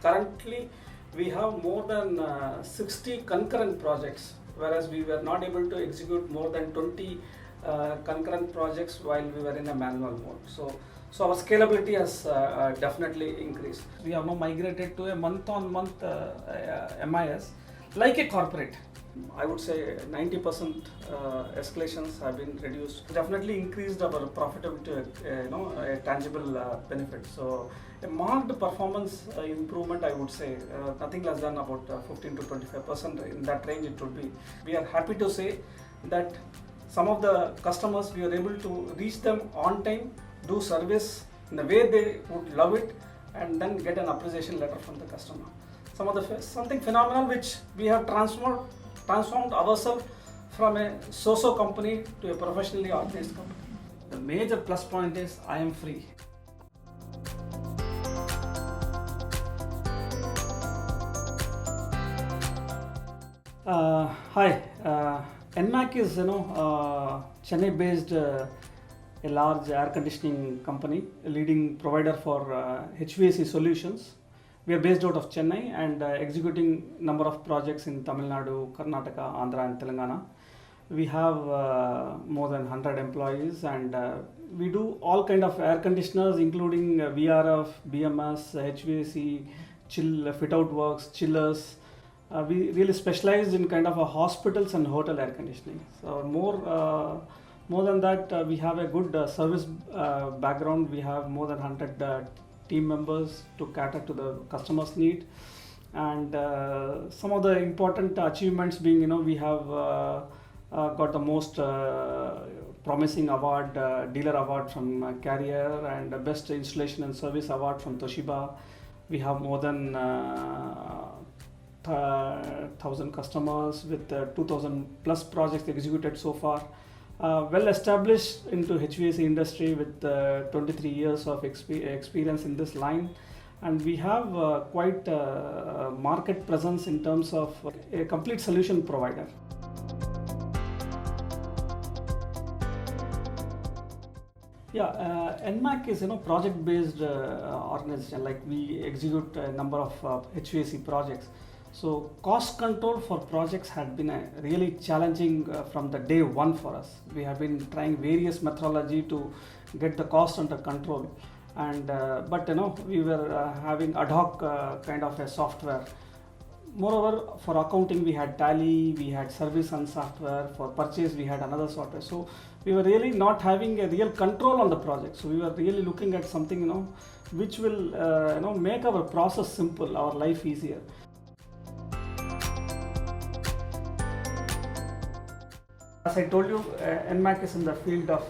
Currently, we have more than 60 concurrent projects, whereas we were not able to execute more than 20 concurrent projects while we were in a manual mode. So our scalability has definitely increased. We have now migrated to a month-on-month MIS like a corporate. I would say 90% escalations have been reduced. Definitely increased our profitability, a tangible benefit. So a marked performance improvement, I would say, nothing less than about 15 to 25%. In that range it would be. We are happy to say that some of the customers, we are able to reach them on time, do service in the way they would love it, and then get an appreciation letter from the customer. Something phenomenal which we have transformed ourselves from a so-so company to a professionally organized company. The major plus point is I am free. Hi, NMAC is Chennai-based a large air conditioning company, a leading provider for HVAC solutions. We are based out of Chennai and executing number of projects in Tamil Nadu, Karnataka, Andhra and Telangana. We have more than 100 employees and we do all kind of air conditioners including VRF, BMS, HVAC, fit-out works, chillers. We really specialize in kind of a hospitals and hotel air conditioning. So more than that, we have a good service background. We have more than 100 team members to cater to the customer's need, and some of the important achievements being, we have got the most promising award, dealer award from Carrier, and best installation and service award from Toshiba. We have more than 1,000 customers with 2,000 plus projects executed so far. Well established into HVAC industry with 23 years of experience in this line, and we have quite market presence in terms of a complete solution provider. NMAC is project based organization. Like, we execute a number of HVAC projects. So cost control for projects had been really challenging from the day one for us. We have been trying various methodology to get the cost under control, and but we were having ad hoc kind of a software. Moreover, for accounting we had Tally, we had service and software. For purchase we had another software. So we were really not having a real control on the project. So we were really looking at something which will make our process simple, our life easier. As I told you, NMAC is in the field of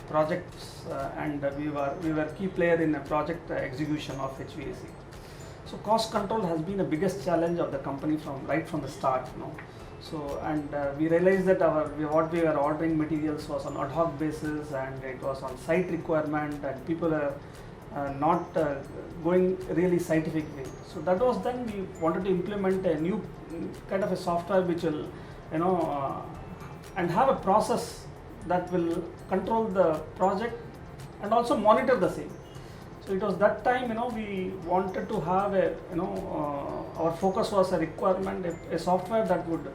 projects, and we were key player in a project execution of HVAC. So cost control has been the biggest challenge of the company right from the start. So, and we realized that what we were ordering materials was on ad hoc basis, and it was on site requirement, and people are not going really scientific way. So that was then we wanted to implement a new kind of a software which will and have a process that will control the project and also monitor the same. So it was that time, we wanted to have our focus was a requirement, a software that would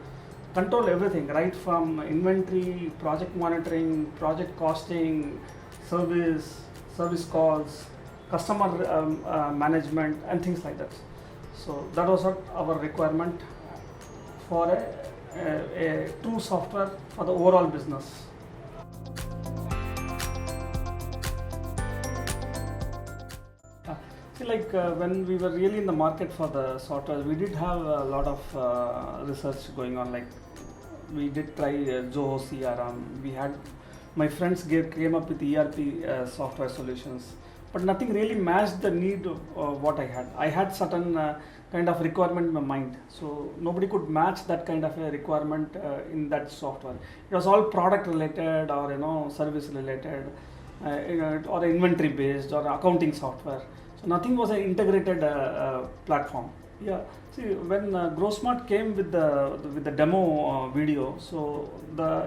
control everything, right from inventory, project monitoring, project costing, service calls, customer management, and things like that. So that was our requirement for a true software for the overall business. When we were really in the market for the software, we did have a lot of research going on. Like, we did try Zoho CRM. My friends came up with ERP software solutions, but nothing really matched the need of what I had. I had certain kind of requirement in my mind, so nobody could match that kind of a requirement in that software. It was all product related or service related, or inventory based or accounting software. So nothing was an integrated platform. See, when GrowSmart came with the demo video, so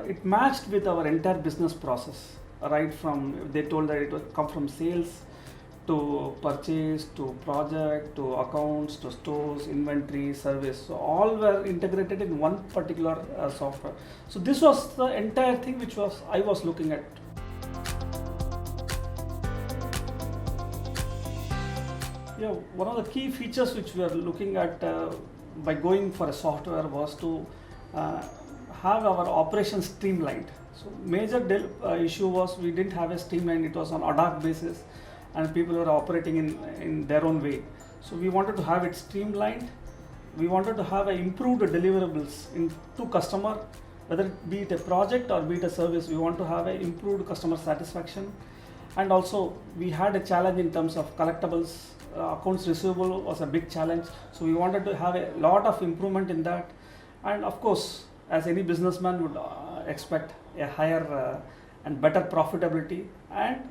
it matched with our entire business process. Right from, they told that it would come from sales to purchase, to project, to accounts, to stores, inventory, service. So all were integrated in one particular software. So this was the entire thing which was I was looking at. Yeah, one of the key features which we are looking at by going for a software was to have our operations streamlined. So major issue was we didn't have a streamline, it was on ad hoc basis and people were operating in their own way. So we wanted to have it streamlined. We wanted to have improved deliverables to customer, whether it be it a project or be it a service. We want to have a improved customer satisfaction, and also we had a challenge in terms of collectibles. Accounts receivable was a big challenge, so we wanted to have a lot of improvement in that. And of course, as any businessman would expect, a higher and better profitability. And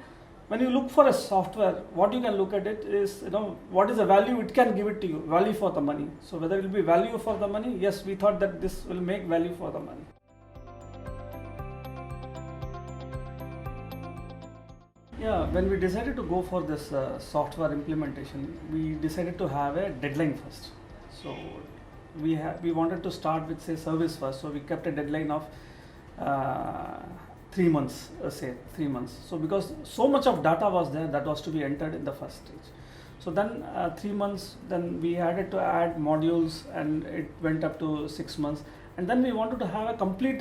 when you look for a software, what you can look at it is, what is the value it can give it to you, value for the money. So whether it will be value for the money, yes, we thought that this will make value for the money. Yeah, when we decided to go for this software implementation, we decided to have a deadline first. So we wanted to start with, say, service first. So we kept a deadline of 3 months, say 3 months. So because so much of data was there that was to be entered in the first stage. So then 3 months, then we had to add modules and it went up to 6 months. And then we wanted to have a complete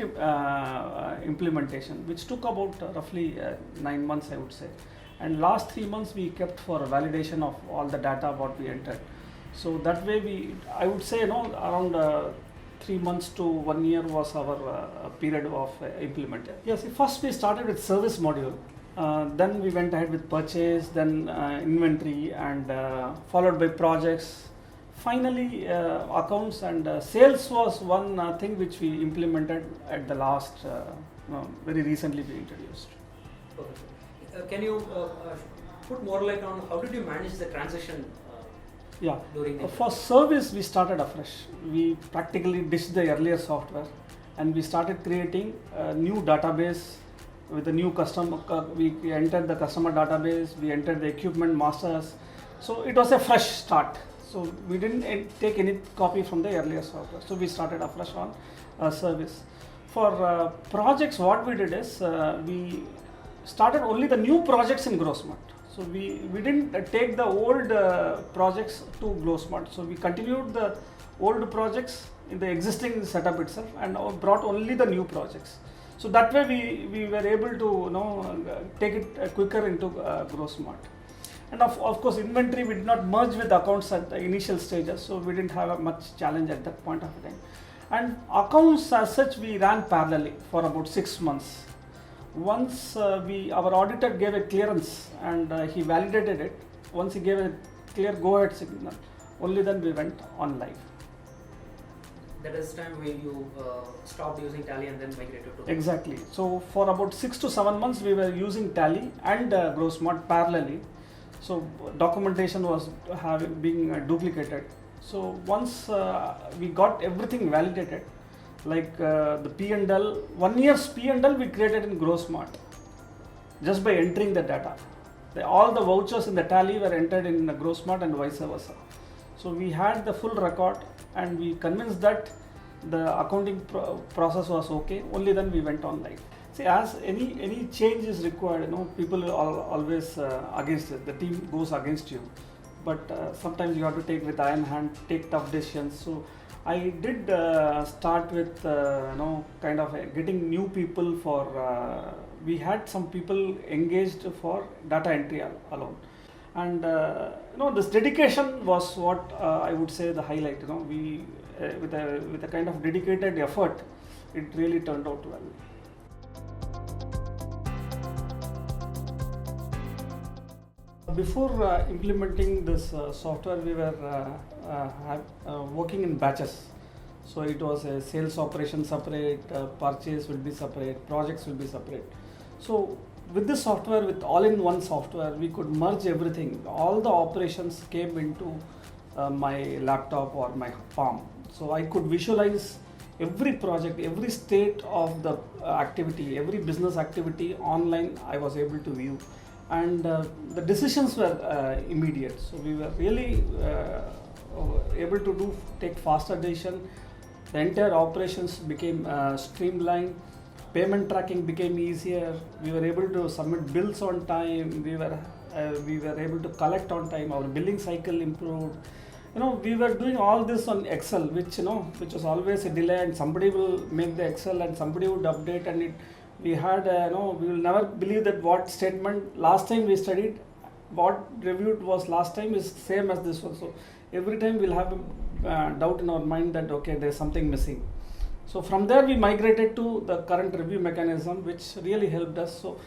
implementation, which took about roughly 9 months, I would say. And last 3 months we kept for validation of all the data what we entered. So that way I would say, around 3 months to 1 year was our period of implementation. Yes, first we started with service module. Then we went ahead with purchase, then inventory, and followed by projects. Finally, accounts and sales was one thing which we implemented at the last, very recently we introduced. Okay. Can you put more light on how did you manage the transition? Yeah, during the for service we started afresh. We practically ditched the earlier software and we started creating a new database with a new customer. We entered the customer database, we entered the equipment masters. So it was a fresh start. So we didn't take any copy from the earlier software. So we started afresh on service. For projects, what we did is we started only the new projects in GrowSmart. So we didn't take the old projects to GrowSmart. So we continued the old projects in the existing setup itself and brought only the new projects. So that way we were able to take it quicker into GrowSmart. And of course, inventory we did not merge with accounts at the initial stages, so we didn't have much challenge at that point of time. And accounts as such we ran parallelly for about 6 months. Once our auditor gave a clearance and he validated it, once he gave a clear go-ahead signal, only then we went on live. That is the time when you stopped using Tally and then migrated to Exactly. So for about 6 to 7 months we were using Tally and GrowSmart parallelly. So documentation was being duplicated. So once we got everything validated, like the P&L, 1 year's P&L we created in GrowSmart just by entering the data. All the vouchers in the Tally were entered in the GrowSmart and vice versa. So we had the full record and we convinced that the accounting process was okay. Only then we went on live. See, as any change is required, people are always against it. The team goes against you, but sometimes you have to take with iron hand, take tough decisions. So I did start with kind of getting new people for. We had some people engaged for data entry alone, and this dedication was what I would say the highlight. We with a kind of dedicated effort, it really turned out well. Before implementing this software, we were working in batches. So it was a sales operation separate, purchase will be separate, projects will be separate. So with this software, with all-in-one software, we could merge everything. All the operations came into my laptop or my palm. So I could visualize every project, every state of the activity, every business activity online I was able to view. and the decisions were immediate. So we were really able to take faster decision. The entire operations became streamlined. Payment tracking became easier. We were able to submit bills on time. We were able to collect on time. Our billing cycle improved. We were doing all this on Excel, which was always a delay, and somebody will make the Excel and somebody would update, and we had we will never believe that what statement last time we studied, what reviewed was last time is same as this one. So every time we'll have a doubt in our mind that okay, there's something missing. So from there we migrated to the current review mechanism, which really helped us. So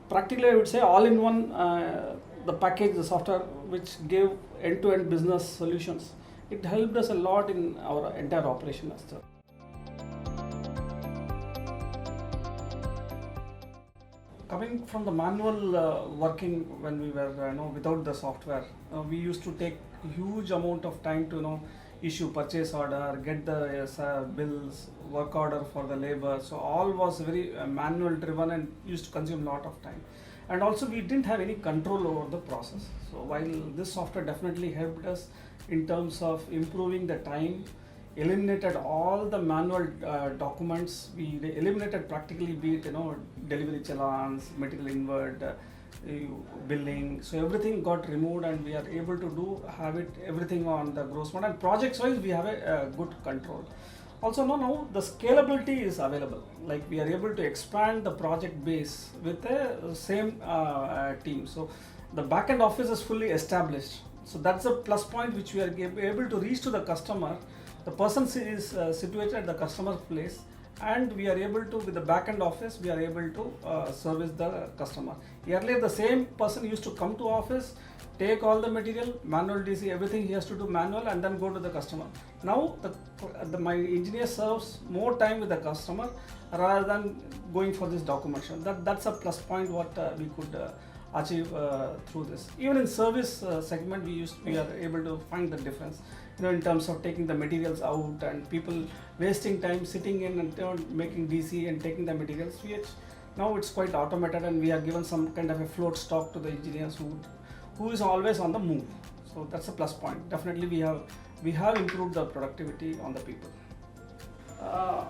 practically I would say all in one, the package, the software which gave end-to-end business solutions, it helped us a lot in our entire operation as well. Coming from the manual working, when we were without the software, we used to take huge amount of time to issue purchase order, get the bills, work order for the labor. So all was very manual driven and used to consume a lot of time. And also we didn't have any control over the process. So while this software definitely helped us in terms of improving the time, eliminated all the manual documents, we eliminated practically, be it delivery challans, material inward, billing. So everything got removed, and we are able to have everything on the gross margin. And projects wise, we have a good control. Also now the scalability is available. Like we are able to expand the project base with the same team. So the backend office is fully established. So that's a plus point which we are able to reach to the customer. The person is situated at the customer's place, and we are able to, with the backend office, we are able to service the customer. Earlier the same person used to come to office, take all the material, manual DC, everything he has to do manual, and then go to the customer. Now my engineer serves more time with the customer rather than going for this documentation. That's a plus point what we could achieve through this. Even in service segment, we are able to find the difference. In terms of taking the materials out and people wasting time sitting in and making DC and taking the materials, which now it's quite automated, and we are given some kind of a float stock to the engineers who is always on the move. So that's a plus point. Definitely we have improved the productivity on the people. I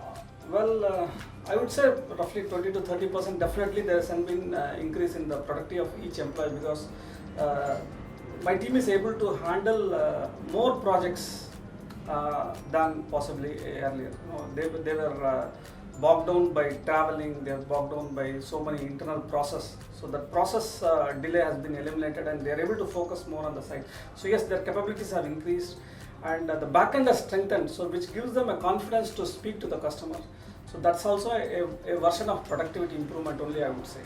would say roughly 20 to 30%. Definitely there has been increase in the productivity of each employee, because my team is able to handle more projects than possibly earlier. They were bogged down by traveling, they are bogged down by so many internal process. So the process delay has been eliminated, and they are able to focus more on the site. So yes, their capabilities have increased, and the backend has strengthened, so which gives them a confidence to speak to the customer. So that's also a version of productivity improvement only, I would say.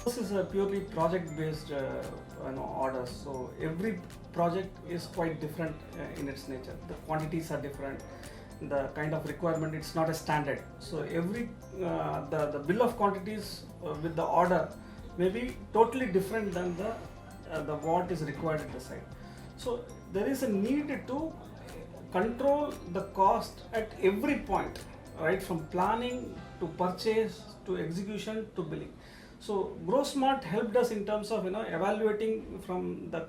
This is a purely project-based orders. So every project is quite different in its nature. The quantities are different. The kind of requirement, it's not a standard. So every the bill of quantities with the order may be totally different than the what is required at the site. So there is a need to control the cost at every point, right from planning to purchase to execution to billing. So GrowSmart helped us in terms of evaluating from the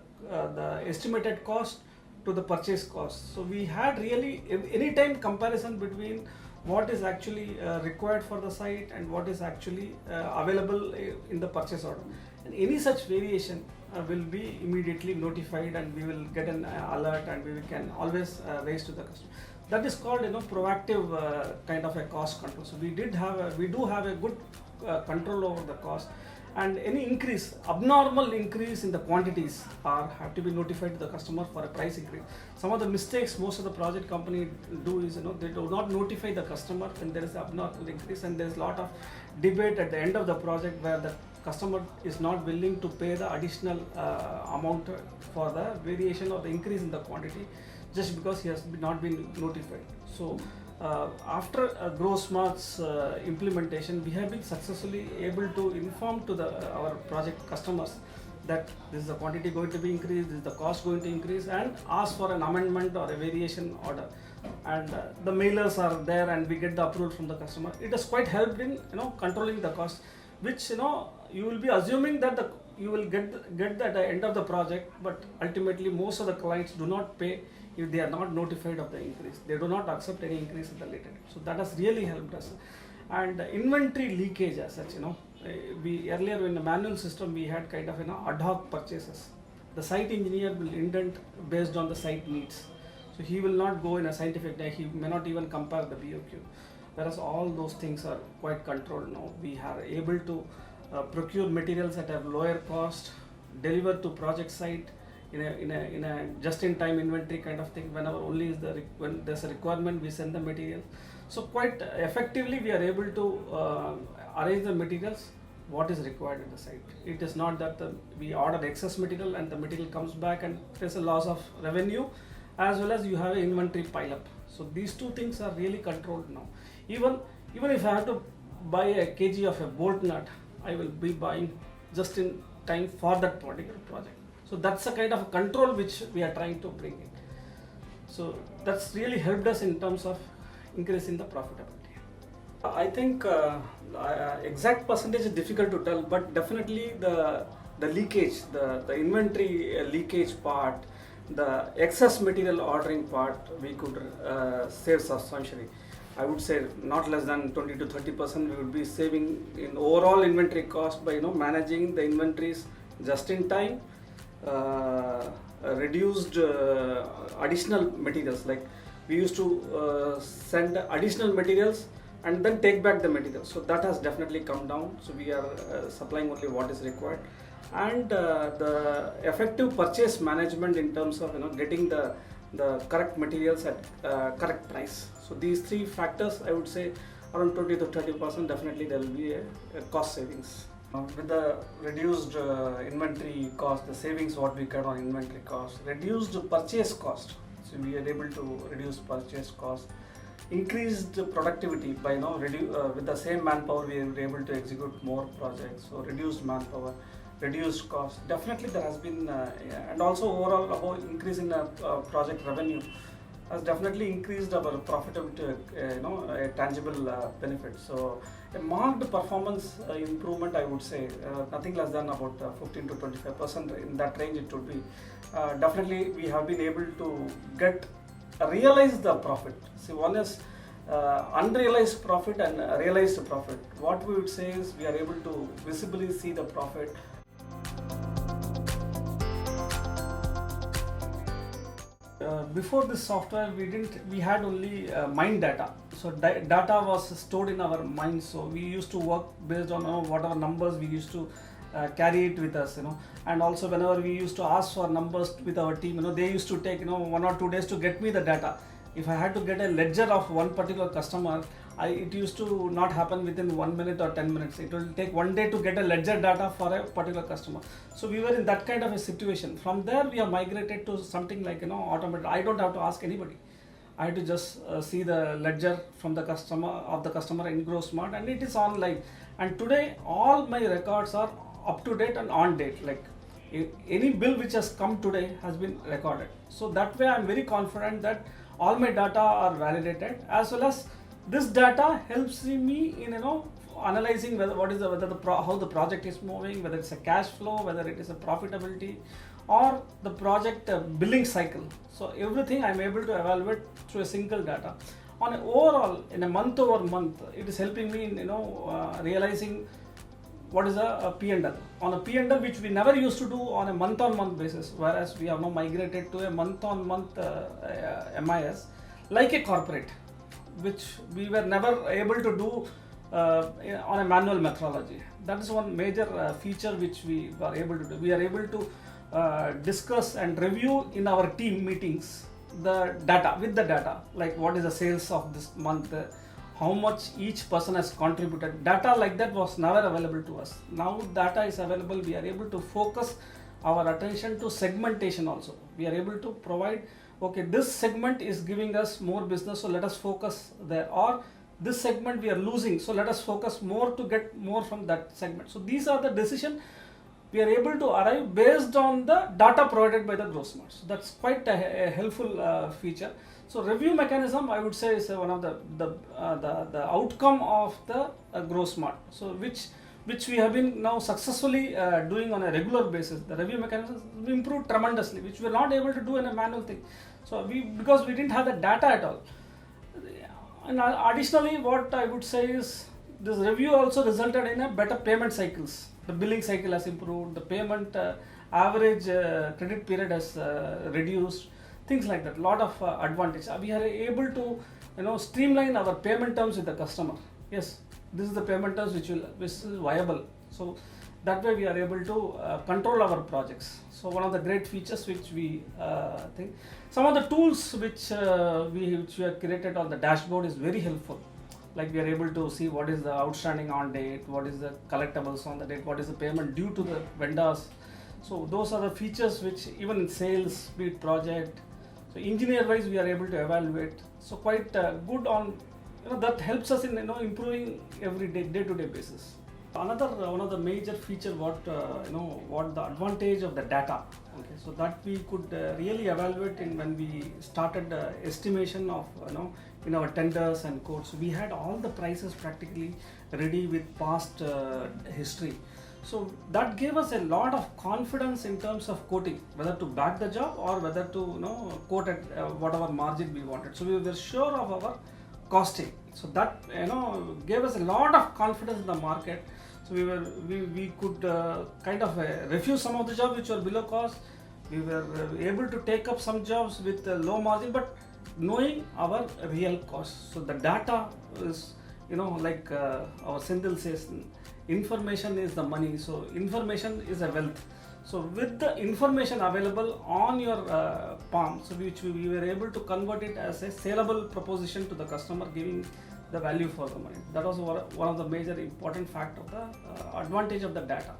estimated cost to the purchase cost. So we had really anytime comparison between what is actually required for the site and what is actually available in the purchase order. And any such variation will be immediately notified, and we will get an alert, and we can always raise to the customer. That is called proactive kind of a cost control. So we do have a good control over the cost, and any increase, abnormal increase in the quantities have to be notified to the customer for a price increase. Some of the mistakes most of the project company do is they do not notify the customer when there is an abnormal increase, and there is a lot of debate at the end of the project where the customer is not willing to pay the additional amount for the variation or the increase in the quantity just because he has not been notified. So after GrowSmart's implementation, we have been successfully able to inform to our project customers that this is the quantity going to be increased, this is the cost going to increase, and ask for an amendment or a variation order. and the mailers are there, and we get the approval from the customer. It has quite helped in controlling the cost, which you will be assuming that you will get that at the end of the project, but ultimately most of the clients do not pay if they are not notified of the increase. They do not accept any increase at the later date. So that has really helped us. And inventory leakage as such, we earlier in the manual system we had kind of ad hoc purchases. The site engineer will indent based on the site needs. So he will not go in a scientific day, he may not even compare the BOQ. Whereas all those things are quite controlled now. We are able to procure materials at a lower cost, deliver to project site in a just-in-time inventory kind of thing. Whenever only when there's a requirement, we send the material. So quite effectively, we are able to arrange the materials what is required at the site. It is not that we order excess material and the material comes back and there's a loss of revenue, as well as you have an inventory pile up. So these two things are really controlled now. Even if I have to buy a kg of a bolt nut, I will be buying just in time for that particular project. So that's a kind of control which we are trying to bring in. So that's really helped us in terms of increasing the profitability. I think exact percentage is difficult to tell, but definitely the leakage, the inventory leakage part, the excess material ordering part, we could save substantially. I would say not less than 20 to 30% we would be saving in overall inventory cost by managing the inventories just in time, reduced additional materials. Like we used to send additional materials and then take back the materials. So that has definitely come down. So we are supplying only what is required, and the effective purchase management in terms of getting the correct materials at correct price. So these three factors, I would say around 20 to 30% definitely there will be a cost savings. With the reduced inventory cost, the savings what we get on inventory cost, reduced purchase cost. So we are able to reduce purchase cost, increased productivity by with the same manpower we are able to execute more projects. So reduced manpower, reduced cost. Definitely there has been and also overall about increase in project revenue has definitely increased our profitability, a tangible benefit. So a marked performance improvement, I would say, nothing less than about 15 to 25%, in that range it would be. Definitely we have been able to realize the profit. See, one is unrealized profit and realized profit. What we would say is we are able to visibly see the profit. Before this software, we had only mine data. So data was stored in our mines. So we used to work based on whatever numbers we used to carry it with us, and also whenever we used to ask for numbers with our team, they used to take 1 or 2 days to get me the data. If I had to get a ledger of one particular customer, it used to not happen within 1 minute or 10 minutes. It will take 1 day to get a ledger data for a particular customer. So we were in that kind of a situation. From there we have migrated to something like automated. I don't have to ask anybody. I have to just see the ledger from the customer in GrowSmart, and it is online. And today all my records are up to date and on date. Like any bill which has come today has been recorded. So that way I am very confident that all my data are validated, as well as this data helps me in analyzing how the project is moving, whether it's a cash flow, whether it is a profitability, or the project billing cycle. So everything I'm able to evaluate through a single data. On an overall, in a month over month, it is helping me in realizing what is a P&L. On a P&L which we never used to do on a month-on-month basis, whereas we have now migrated to a month-on-month MIS like a corporate, which we were never able to do on a manual methodology. That is one major feature which we were able to do. We are able to discuss and review in our team meetings the data, like what is the sales of this month, how much each person has contributed. Data like that was never available to us. Now data is available. We are able to focus our attention to segmentation also. We are able to provide, okay, this segment is giving us more business, so let us focus there. Or this segment we are losing, so let us focus more to get more from that segment. So these are the decisions we are able to arrive based on the data provided by the GrowSmart. So that's quite a helpful feature. So review mechanism, I would say, is one of the outcome of the Grow Smart. So which we have been now successfully doing on a regular basis. The review mechanisms improved tremendously, which we were not able to do in a manual thing. So because we didn't have the data at all. And additionally, what I would say is this review also resulted in a better payment cycles. The billing cycle has improved. The payment average credit period has reduced. Things like that. Lot of advantage. We are able to streamline our payment terms with the customer. Yes, this is the payment terms which is viable. So that way we are able to control our projects. So one of the great features which we think. Some of the tools which we have created on the dashboard is very helpful. Like we are able to see what is the outstanding on date, what is the collectibles on the date, what is the payment due to the vendors. So those are the features which even in sales, speed project. So engineer wise we are able to evaluate. So quite good on, that helps us in improving every day-to-day basis. Another one of the major feature what the advantage of the data. Okay, so that we could really evaluate when we started estimation of in our tenders and quotes. We had all the prices practically ready with past history. So that gave us a lot of confidence in terms of quoting, whether to back the job or whether to quote at whatever margin we wanted. So we were sure of our costing. So that gave us a lot of confidence in the market. So we could kind of refuse some of the jobs which were below cost. We were able to take up some jobs with low margin, but knowing our real cost. So the data is like our Sindhil says, information is the money. So information is a wealth. So with the information available on your palm, so which we were able to convert it as a saleable proposition to the customer, giving the value for the money. That was one of the major important factor of the advantage of the data.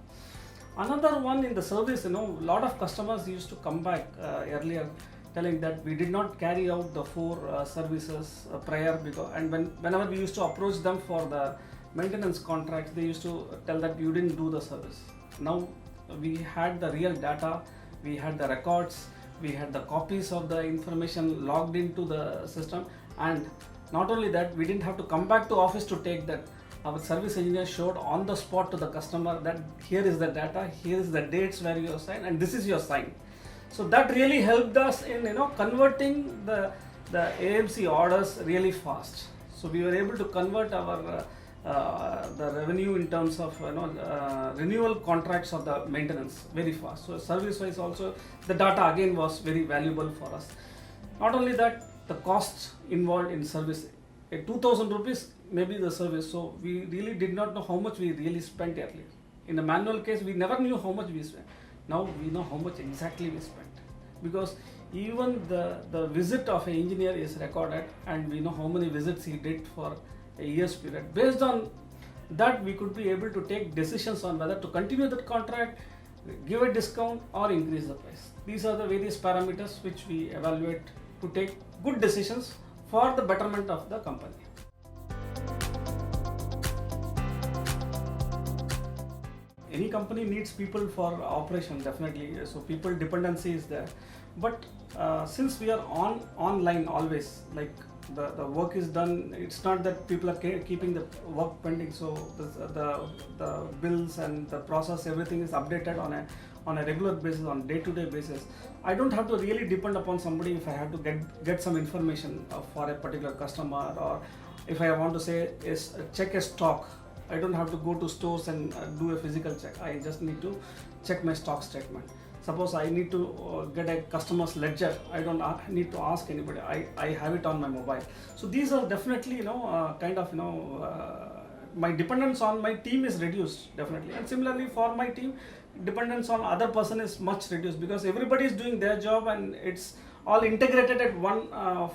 Another one in the service, a lot of customers used to come back earlier telling that we did not carry out the 4 services prior, and whenever we used to approach them for the maintenance contracts, they used to tell that you didn't do the service. Now we had the real data, we had the records, we had the copies of the information logged into the system, and not only that, we didn't have to come back to office to take that. Our service engineer showed on the spot to the customer that here is the data, here is the dates where you have signed, and this is your sign. So that really helped us in converting the AMC orders really fast. So we were able to convert our the revenue in terms of renewal contracts of the maintenance very fast. So service wise also the data again was very valuable for us. Not only that, the cost involved in service, 2,000 rupees maybe the service. So we really did not know how much we really spent earlier. In a manual case, we never knew how much we spent. Now we know how much exactly we spent, because even the visit of an engineer is recorded, and we know how many visits he did for a year's period. Based on that, we could be able to take decisions on whether to continue that contract, give a discount, or increase the price. These are the various parameters which we evaluate to take good decisions for the betterment of the company. Any company needs people for operation, definitely. So people dependency is there, but since we are online always, like the work is done, it's not that people are keeping the work pending. So the bills and the process, everything is updated on a regular basis, on day-to-day basis. I don't have to really depend upon somebody if I have to get some information for a particular customer, or if I want to say check a stock. I don't have to go to stores and do a physical check. I just need to check my stock statement. Suppose I need to get a customer's ledger, I don't need to ask anybody. I have it on my mobile. So these are definitely my dependence on my team is reduced, definitely. And similarly for my team, dependence on other person is much reduced, because everybody is doing their job and it's all integrated at one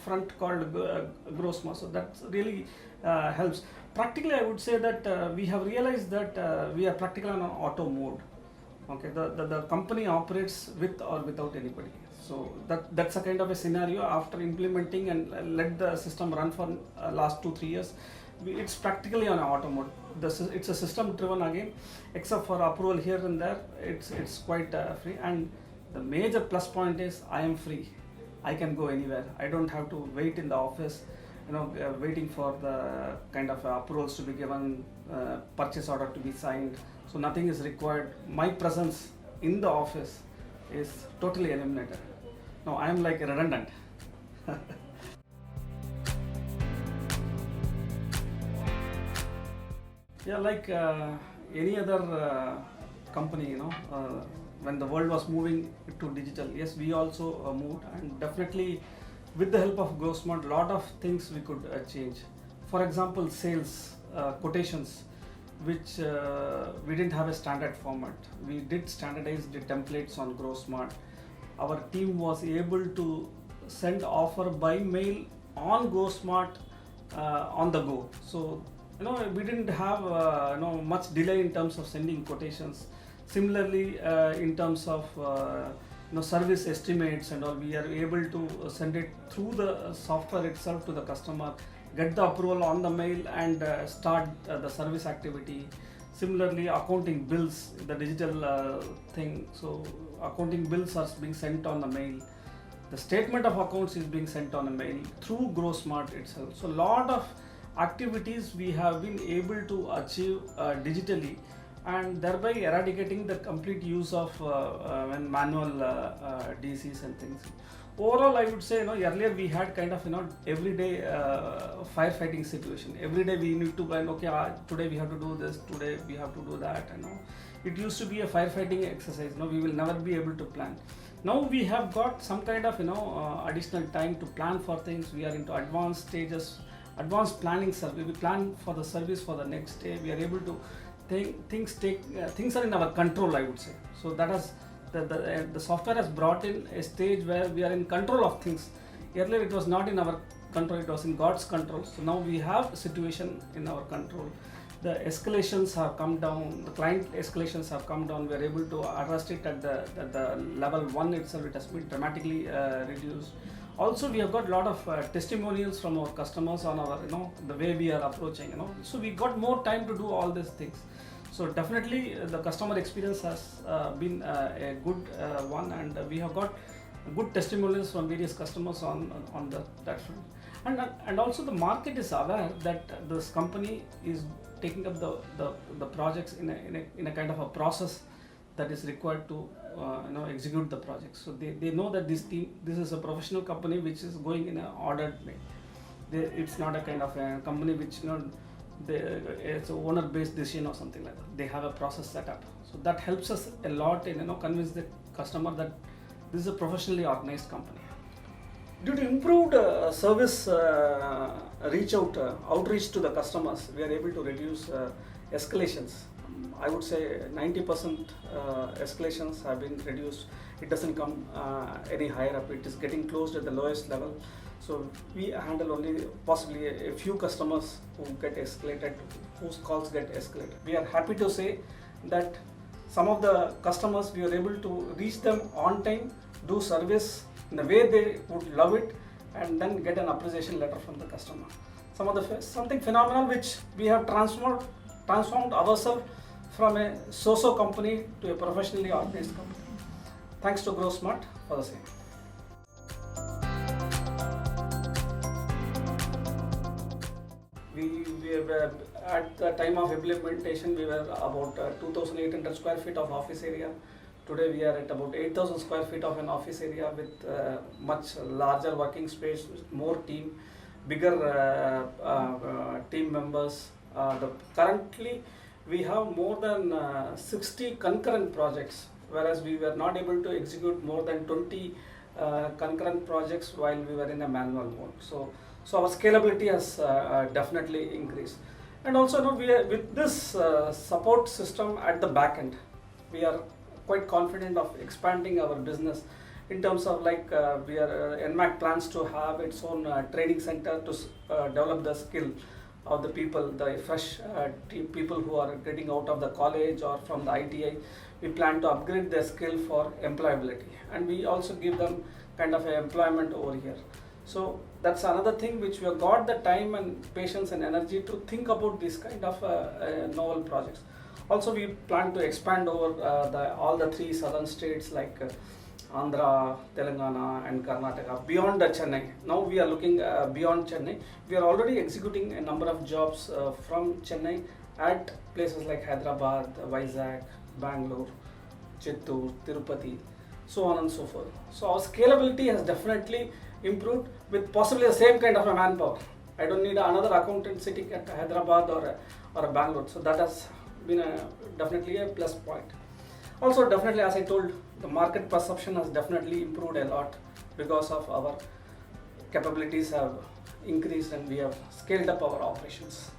front called Grow Smart. So that really helps. Practically, I would say that we have realized that we are practically on auto mode. Okay, the company operates with or without anybody. So that's a kind of a scenario after implementing and let the system run for last 2-3 years. It's practically on auto mode. It's a system driven again, except for approval here and there. It's quite free, and the major plus point is I am free. I can go anywhere. I don't have to wait in the office, waiting for the kind of approvals to be given, purchase order to be signed. So nothing is required. My presence in the office is totally eliminated. Now I am like redundant. Yeah, like any other company, when the world was moving to digital, yes, we also moved, and definitely with the help of GrowSmart, lot of things we could change. For example, sales, quotations, which we didn't have a standard format. We did standardize the templates on GrowSmart. Our team was able to send offer by mail on GrowSmart on the go. So we didn't have much delay in terms of sending quotations. Similarly, in terms of service estimates and all, we are able to send it through the software itself to the customer, get the approval on the mail, and start the service activity. Similarly, accounting bills, the digital thing. So accounting bills are being sent on the mail. The statement of accounts is being sent on a mail through GrowSmart itself. So lot of activities we have been able to achieve digitally, and thereby eradicating the complete use of manual DCs and things. Overall, I would say, earlier we had kind of everyday firefighting situation. Every day we need to plan, okay, today we have to do this, today we have to do that. It used to be a firefighting exercise. We will never be able to plan. Now we have got some kind of additional time to plan for things. We are into advanced stages, advanced planning service. We plan for the service for the next day. We are able to things are in our control, I would say. So that has the software has brought in a stage where we are in control of things. Earlier it was not in our control, it was in God's control. So now we have a situation in our control. The escalations have come down, the client escalations have come down. We are able to address it at the level 1 itself. It has been dramatically reduced. Also, we have got a lot of testimonials from our customers on our, the way we are approaching, So we got more time to do all these things. So definitely the customer experience has been a good one, and we have got good testimonials from various customers on that front. And also the market is aware that this company is taking up the projects in a kind of a process that is required to execute the projects. So they know that this is a professional company which is going in an ordered way. It's not a kind of a company which it's an owner-based decision or something like that. They have a process set up. So that helps us a lot in convince the customer that this is a professionally organized company. Due to improved service outreach to the customers, we are able to reduce escalations. I would say 90% escalations have been reduced. It doesn't come any higher up. It is getting closed at the lowest level. So we handle only possibly a few customers who get escalated, whose calls get escalated. We are happy to say that some of the customers, we are able to reach them on time, do service in the way they would love it, and then get an appreciation letter from the customer. Something phenomenal which we have transformed ourselves from a so-so company to a professionally organized company. Thanks to GrowSmart for the same. We were at the time of implementation, we were about 2,800 square feet of office area. Today we are at about 8,000 square feet of an office area with much larger working space, more team, bigger team members. Currently we have more than 60 concurrent projects, whereas we were not able to execute more than 20 concurrent projects while we were in a manual mode. So our scalability has definitely increased. And also we are, with this support system at the back end, we are quite confident of expanding our business in terms of NMAC plans to have its own training center to develop the skill of the people, the fresh people who are getting out of the college or from the ITI. We plan to upgrade their skill for employability, and we also give them kind of employment over here. So that's another thing which we have got the time and patience and energy to think about this kind of novel projects. Also, we plan to expand over all the 3 southern states like Andhra, Telangana, and Karnataka, beyond Chennai. Now we are looking beyond Chennai. We are already executing a number of jobs from Chennai at places like Hyderabad, Vizag, Bangalore, Chittoor, Tirupati, so on and so forth. So our scalability has definitely improved with possibly the same kind of a manpower. I don't need another accountant sitting at Hyderabad or a Bangalore. So that has been definitely a plus point. Also, definitely, as I told, the market perception has definitely improved a lot because of our capabilities have increased and we have scaled up our operations.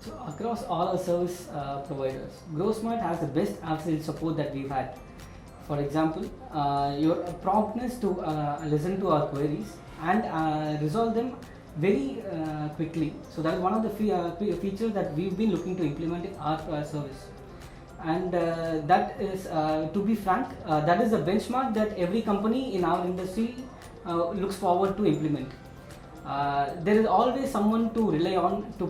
So across all our service providers, GrowSmart has the best after-sales support that we've had. For example, your promptness to listen to our queries and resolve them very quickly. So that is one of the features that we've been looking to implement in our service. And that is, to be frank, that is the benchmark that every company in our industry looks forward to implement. There is always someone to rely on to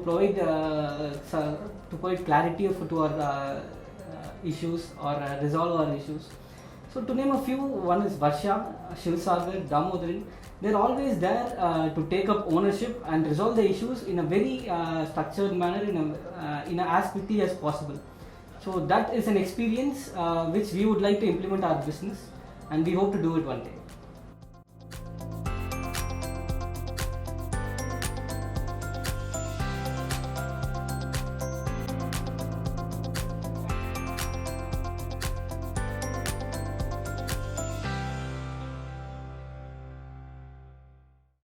provide clarity to our issues or resolve our issues. So to name a few, one is Varsha, Shivsagar, Damodaran. They're always there to take up ownership and resolve the issues in a very structured manner, in as quickly as possible. So that is an experience which we would like to implement our business, and we hope to do it one day.